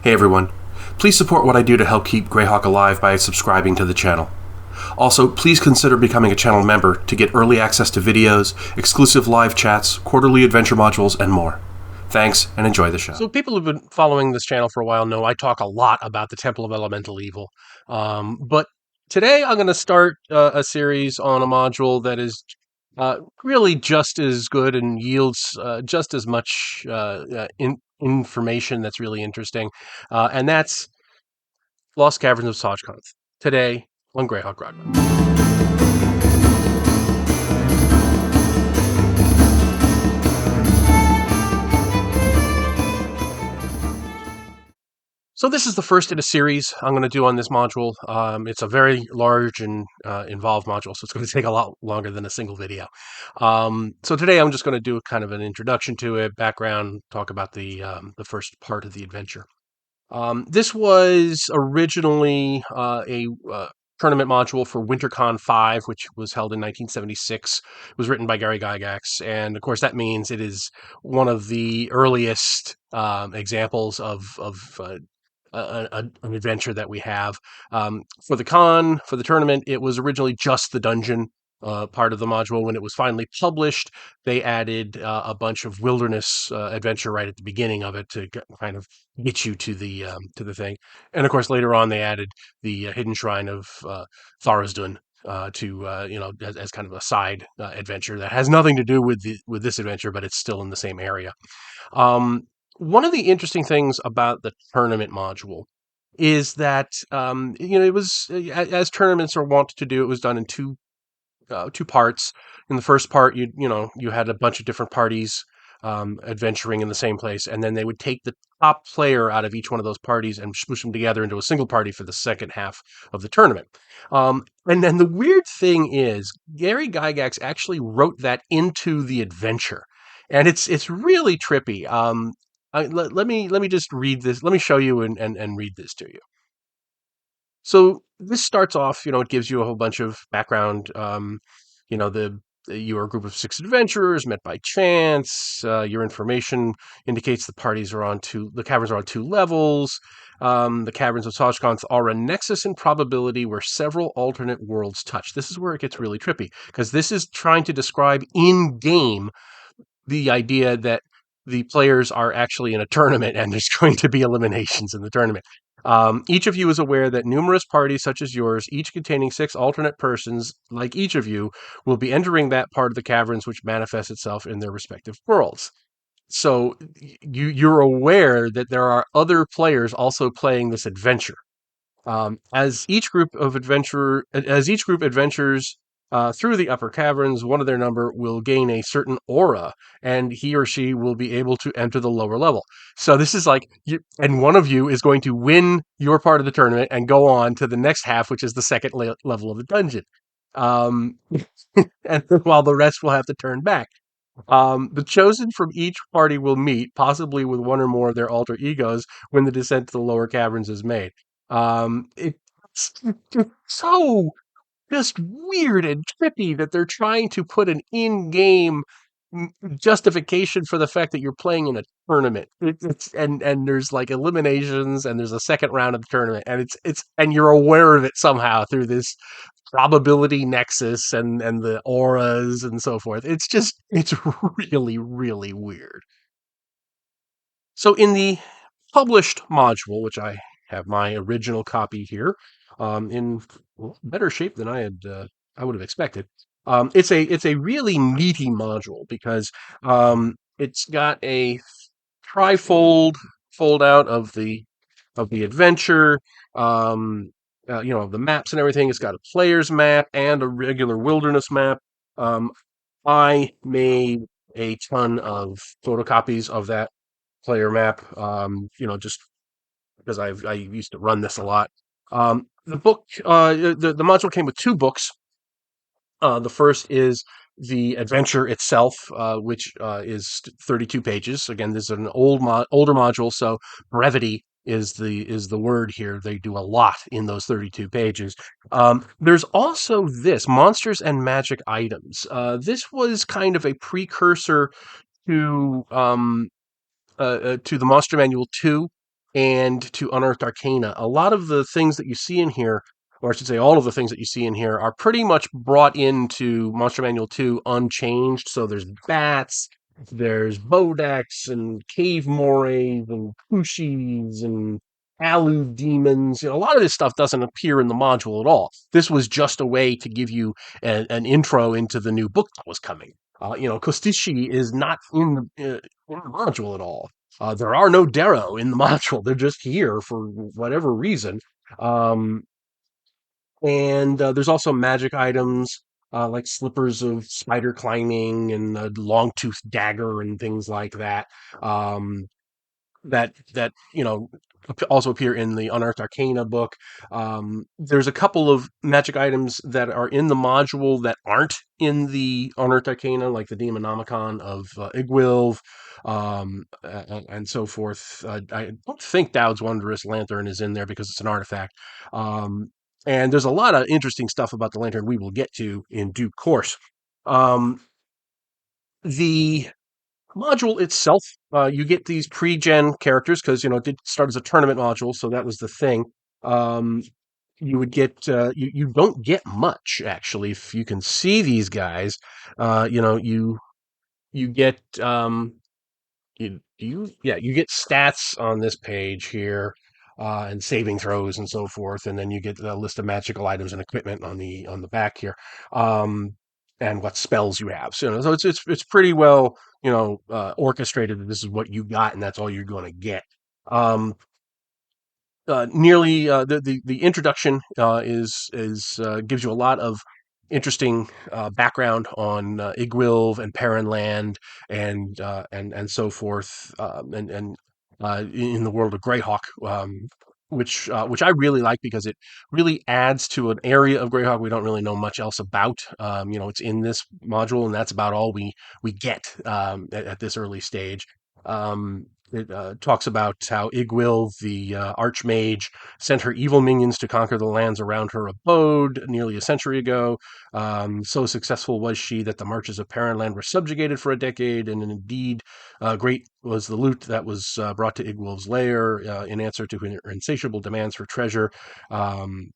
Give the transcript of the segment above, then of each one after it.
Hey everyone, please support what I do to help keep Greyhawk alive by subscribing to the channel. Also, please consider becoming a channel member to get early access to videos, exclusive live chats, quarterly adventure modules, and more. Thanks, and enjoy the show. So people who've been following this channel for a while know I talk a lot about the Temple of Elemental Evil. But today I'm going to start a series on a module that is really just as good and yields just as much information that's really interesting. And that's Lost Caverns of Tsojcanth. Today on Greyhawk Rock. So this is the first in a series I'm going to do on this module. It's a very large and involved module, so it's going to take a lot longer than a single video. So today I'm just going to do kind of an introduction to it, background, talk about the first part of the adventure. This was originally a tournament module for WinterCon 5, which was held in 1976. It was written by Gary Gygax, and of course that means it is one of the earliest examples of an adventure that we have. For the tournament, it was originally just the dungeon part of the module. When it was finally published, they added a bunch of wilderness adventure right at the beginning of it to kind of get you to the thing. And of course, later on, they added the hidden shrine of Tharizdun as kind of a side adventure that has nothing to do with this adventure, but it's still in the same area. One of the interesting things about the tournament module is that it was as tournaments are wont to do. It was done in two parts. In the first part, you had a bunch of different parties adventuring in the same place, and then they would take the top player out of each one of those parties and smoosh them together into a single party for the second half of the tournament. And then the weird thing is, Gary Gygax actually wrote that into the adventure, and it's really trippy. Let me just read this. Let me show you and read this to you. So this starts off, it gives you a whole bunch of background. You are a group of 6 adventurers met by chance. Your information indicates the caverns are on 2 levels. The Caverns of Tsojcanth are a nexus in probability where several alternate worlds touch. This is where it gets really trippy, because this is trying to describe in-game the idea that the players are actually in a tournament and there's going to be eliminations in the tournament. Each of you is aware that numerous parties such as yours, each containing 6 alternate persons like each of you, will be entering that part of the caverns which manifests itself in their respective worlds. So you're aware that there are other players also playing this adventure. As each group adventures through the upper caverns, one of their number will gain a certain aura, and he or she will be able to enter the lower level. So this is like, and one of you is going to win your part of the tournament and go on to the next half, which is the second level of the dungeon. And while the rest will have to turn back. The chosen from each party will meet, possibly with one or more of their alter egos, when the descent to the lower caverns is made. It's so just weird and trippy that they're trying to put an in-game justification for the fact that you're playing in a tournament. And there's like eliminations, and there's a second round of the tournament, and and you're aware of it somehow through this probability nexus and the auras and so forth. It's really, really weird. So in the published module, which I have my original copy here, in better shape than I would have expected. It's a really meaty module because it's got a trifold fold out of the adventure, of the maps and everything. It's got a player's map and a regular wilderness map. I made a ton of photocopies of that player map, just because I used to run this a lot. The module came with 2 books. The first is the adventure itself, which is 32 pages. Again, this is an older module, so brevity is the word here. They do a lot in those 32 pages. There's also this Monsters and Magic Items. This was kind of a precursor to the Monster Manual 2. and to Unearthed Arcana. A lot of the things that you see in here, or I should say, all of the things that you see in here, are pretty much brought into Monster Manual 2 unchanged. So there's bats, there's Bodaks, and cave morays, and Kushis, and Alu demons. A lot of this stuff doesn't appear in the module at all. This was just a way to give you an intro into the new book that was coming. Kostishi is not in the module at all. There are no Darrow in the module. They're just here for whatever reason. Um, and there's also magic items like slippers of spider climbing and a long tooth dagger and things like that. Um, that also appear in the Unearthed Arcana book. There's a couple of magic items that are in the module that aren't in the Unearthed Arcana, like the Demonomicon of Igwilv, and so forth. I don't think Dowd's Wondrous Lantern is in there because it's an artifact. Um, and there's a lot of interesting stuff about the lantern we will get to in due course. Um, the module itself, you get these pre-gen characters because it did start as a tournament module, so that was the thing. Um, you would get you don't get much actually if you can see these guys. You get you get stats on this page here. And saving throws and so forth, and then you get a list of magical items and equipment on the back here, and what spells you have. So it's pretty well orchestrated that this is what you got and that's all you're going to get. Um, Nearly the introduction is gives you a lot of interesting background on Igwilv and Perrinland and so forth, and in the world of Greyhawk, which I really like because it really adds to an area of Greyhawk we don't really know much else about. It's in this module, and that's about all we get at this early stage. It talks about how Igwil, the Archmage, sent her evil minions to conquer the lands around her abode nearly a century ago. So successful was she that the marches of Perrinland were subjugated for a decade, and indeed, great was the loot that was brought to Igwil's lair in answer to her insatiable demands for treasure. Um,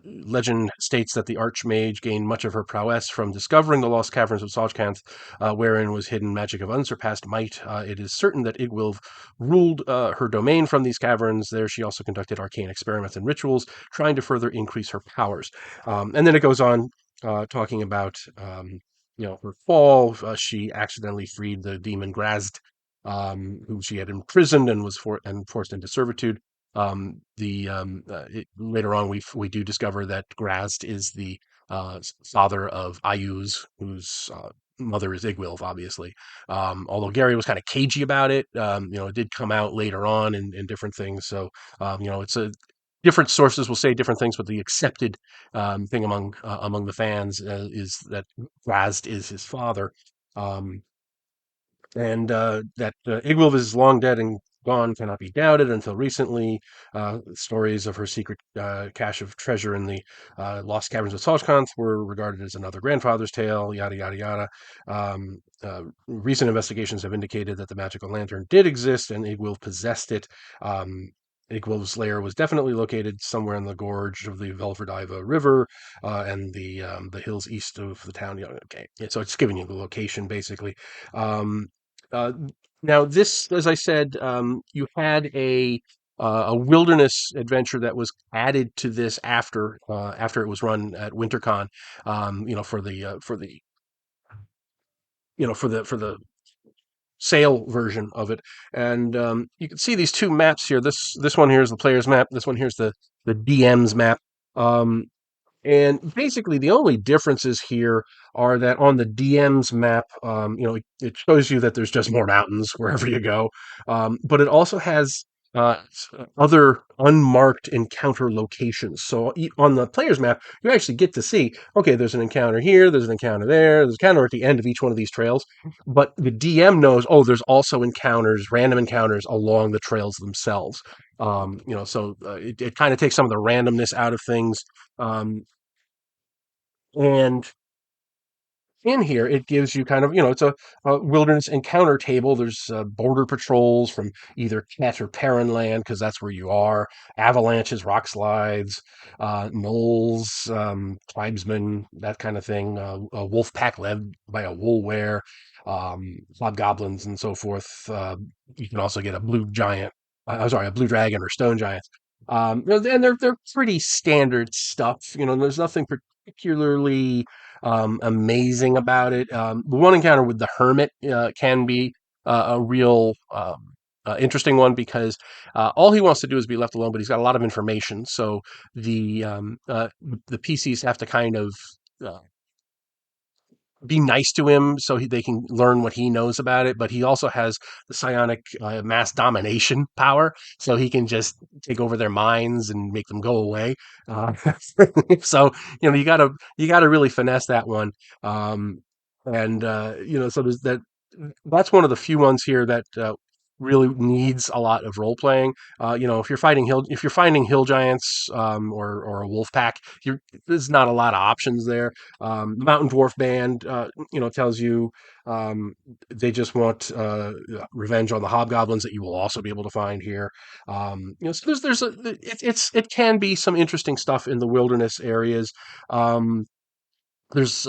Legend states that the Archmage gained much of her prowess from discovering the lost caverns of Tsojcanth, wherein was hidden magic of unsurpassed might. It is certain that Igwilv ruled her domain from these caverns. There she also conducted arcane experiments and rituals, trying to further increase her powers. And then it goes on talking about her fall. She accidentally freed the demon Grazd, who she had imprisoned and was forced into servitude. Later on, we do discover that Grazd is the father of Ayuz, whose mother is Igwilv, obviously. Although Gary was kind of cagey about it, it did come out later on in different things. So, it's a different sources will say different things, but the accepted thing among the fans is that Grazd is his father. Um, and that Igwilv is long dead and gone cannot be doubted. Until recently, stories of her secret cache of treasure in the lost caverns of Tsojcanth were regarded as another grandfather's tale, yada, yada, yada. Recent investigations have indicated that the magical lantern did exist and Igwilv possessed it. Igwilv's lair was definitely located somewhere in the gorge of the Velverdiva River and the hills east of the town. Okay, so it's giving you the location basically. Um, uh, Now, this, as I said, you had a wilderness adventure that was added to this after it was run at WinterCon. For the sale version of it, and you can see these two maps here. This one here is the player's map. This one here's the DM's map. Um, and basically, the only differences here are that on the DM's map, it shows you that there's just more mountains wherever you go, but it also has other unmarked encounter locations. So on the player's map, you actually get to see, okay, there's an encounter here, there's an encounter there, there's an encounter at the end of each one of these trails. But the DM knows, oh, there's also random encounters along the trails themselves. So it kind of takes some of the randomness out of things. Um, and in here, it gives you kind of, it's a wilderness encounter table. There's border patrols from either Ket or Terran land, because that's where you are, avalanches, rock slides, gnolls, tribesmen, that kind of thing, a wolf pack led by a woolware, hobgoblins, and so forth. You can also get a blue giant, a blue dragon or stone giants. And they're pretty standard stuff. There's nothing particularly amazing about it. The one encounter with the hermit can be a real interesting one, because all he wants to do is be left alone, but he's got a lot of information. So the PCs have to kind of uh, be nice to him so they can learn what he knows about it. But he also has the psionic mass domination power, so he can just take over their minds and make them go away. Uh, so you gotta really finesse that one. And so there's that. That's one of the few ones here that really needs a lot of role playing. If you're finding hill giants, or a wolf pack, there's not a lot of options there. The Mountain Dwarf Band, tells you they just want revenge on the hobgoblins that you will also be able to find here. So it can be some interesting stuff in the wilderness areas. There's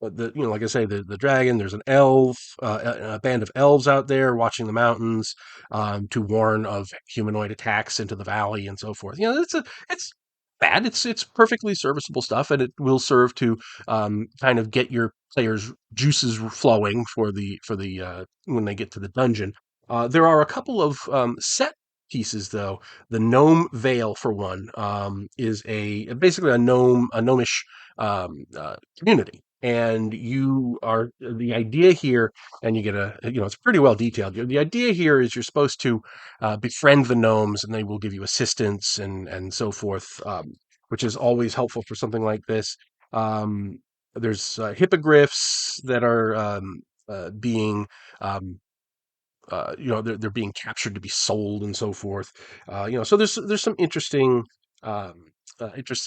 but like I say, the dragon. There's an elf, a band of elves out there watching the mountains, to warn of humanoid attacks into the valley and so forth. It's bad. It's perfectly serviceable stuff, and it will serve to kind of get your players' juices flowing for the when they get to the dungeon. There are a couple of set pieces, though. The gnome veil, for one, is basically a gnomish community, and the idea here, and you get it's pretty well detailed. The idea here is you're supposed to befriend the gnomes, and they will give you assistance and so forth, which is always helpful for something like this. There's hippogriffs that are being they're being captured to be sold and so forth. So there's some interesting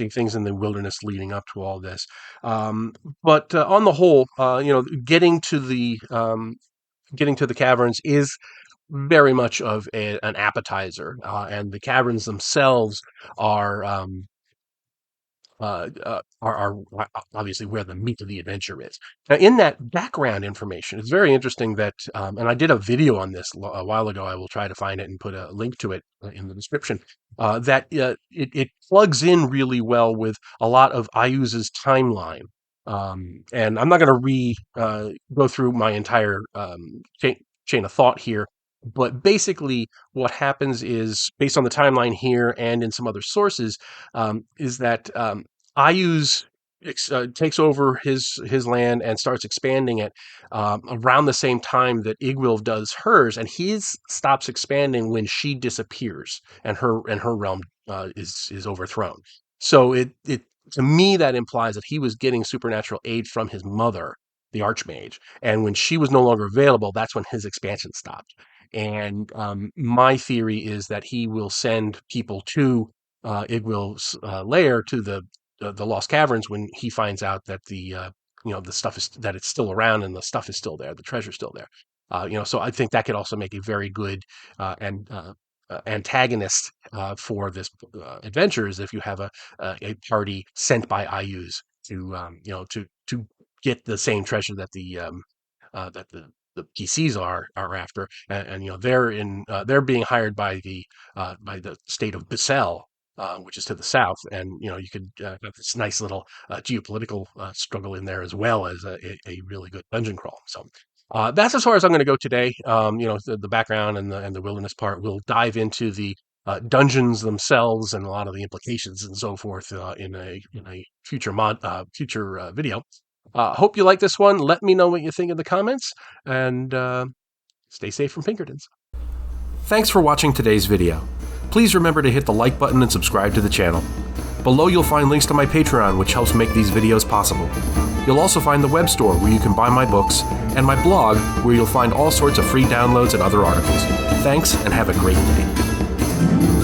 things in the wilderness leading up to all this. But on the whole, getting to the caverns is very much of an appetizer, and the caverns themselves are. Are obviously where the meat of the adventure is. Now, in that background information, it's very interesting that, and I did a video on this a while ago. I will try to find it and put a link to it in the description. That it plugs in really well with a lot of Ayuz's timeline. And I'm not going to go through my entire chain of thought here. But basically, what happens is, based on the timeline here and in some other sources, is that Ayuz takes over his land and starts expanding it around the same time that Igwilv does hers, and he stops expanding when she disappears and her realm is overthrown. So it to me, that implies that he was getting supernatural aid from his mother, the Archmage, and when she was no longer available, that's when his expansion stopped. And my theory is that he will send people to Igwil's lair, to the Lost Caverns, when he finds out that the stuff that it's still around and the stuff is still there, the treasure's still there. So I think that could also make a very good and antagonist for this adventure, is if you have a party sent by Ayuz to get the same treasure that the PCs are after, and they're being hired by the state of Bissell, which is to the south, and you could have this nice little geopolitical struggle in there, as well as a really good dungeon crawl. So. That's as far as I'm going to go today. The background and the wilderness part. We'll dive into the dungeons themselves and a lot of the implications and so forth in a future video. Hope you like this one. Let me know what you think in the comments, and stay safe from Pinkertons. Thanks for watching today's video. Please remember to hit the like button and subscribe to the channel. Below you'll find links to my Patreon, which helps make these videos possible. You'll also find the web store, where you can buy my books, and my blog, where you'll find all sorts of free downloads and other articles. Thanks, and have a great day.